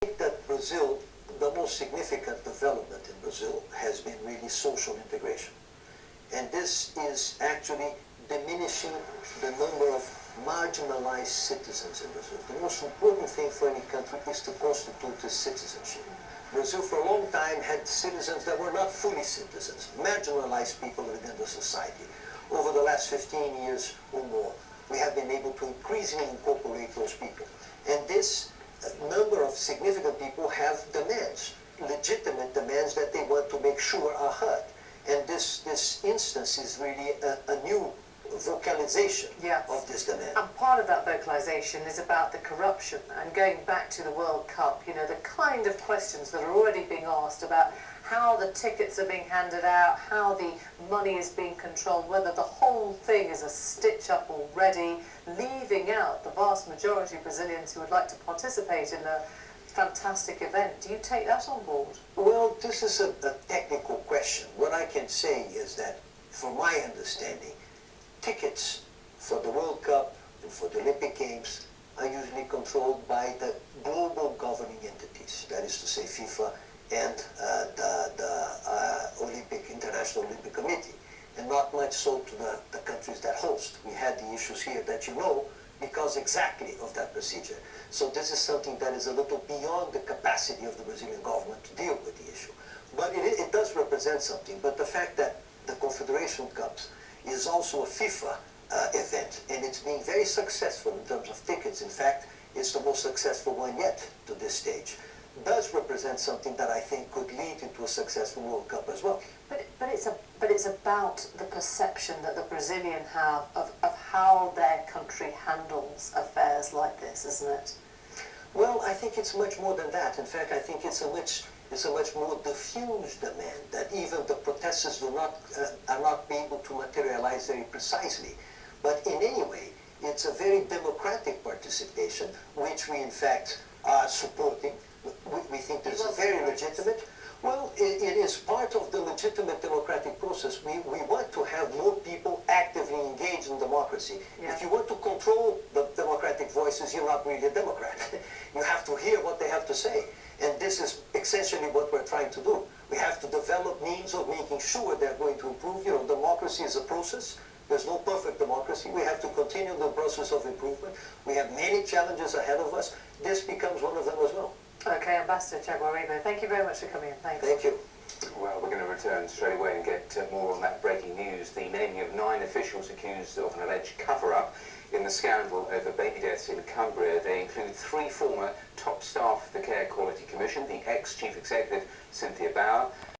think that Brazil, the most significant development in Brazil has been really social integration. And this is actually diminishing the number of marginalized citizens in Brazil. The most important thing for any country is to constitute its citizenship. Brazil for a long time had citizens that were not fully citizens, marginalized people within the society. Over the last 15 years or more, we have been able to increasingly incorporate those people. And this number of significant people have demands, legitimate demands that they want to make sure are heard. And this instance is really a new vocalization of this demand. And part of that vocalization is about the corruption. And going back to the World Cup, you know, the kind of questions that are already being asked about how the tickets are being handed out, how the money is being controlled, whether the whole thing is a stitch-up already, leaving out the vast majority of Brazilians who would like to participate in a fantastic event. Do you take that on board? Well, this is a technical question. What I can say is that, from my understanding, tickets for the World Cup and for the Olympic Games are usually controlled by the global governing entities, that is to say FIFA and the International Olympic Committee, and not much so to the countries that host. We had the issues here that you know because exactly of that procedure. So this is something that is a little beyond the capacity of the Brazilian government to deal with the issue. But it does represent something. But the fact that the Confederation Cups is also a FIFA event, and it's being very successful in terms of tickets. In fact, it's the most successful one yet to this stage. Does represent something that I think could lead into a successful World Cup as well. But it's about the perception that the Brazilian have of how their country handles affairs like this, isn't it? Well, I think it's much more than that. In fact, I think it's a much more diffused demand that even the protesters are not able to materialize very precisely. But in any way, it's a very democratic participation, which we in fact are supporting. We think this is very legitimate. Well, it is part of the legitimate democratic process. We want to have more people actively engaged in democracy. Yeah. If you want to control the democratic voices, you're not really a Democrat. You have to hear what they have to say. And this is essentially what we're trying to do. We have to develop means of making sure they're going to improve. You know, democracy is a process. There's no perfect democracy. We have to continue the process of improvement. We have many challenges ahead of us. This becomes one of them as well. Okay, Ambassador Jaguaribe, thank you very much for coming in. Thanks. Thank you. Well, we're going to return straight away and get more on that breaking news. The naming of 9 officials accused of an alleged cover-up in the scandal over baby deaths in Cumbria. They include 3 former top staff of the Care Quality Commission, the ex-Chief Executive, Cynthia Bauer,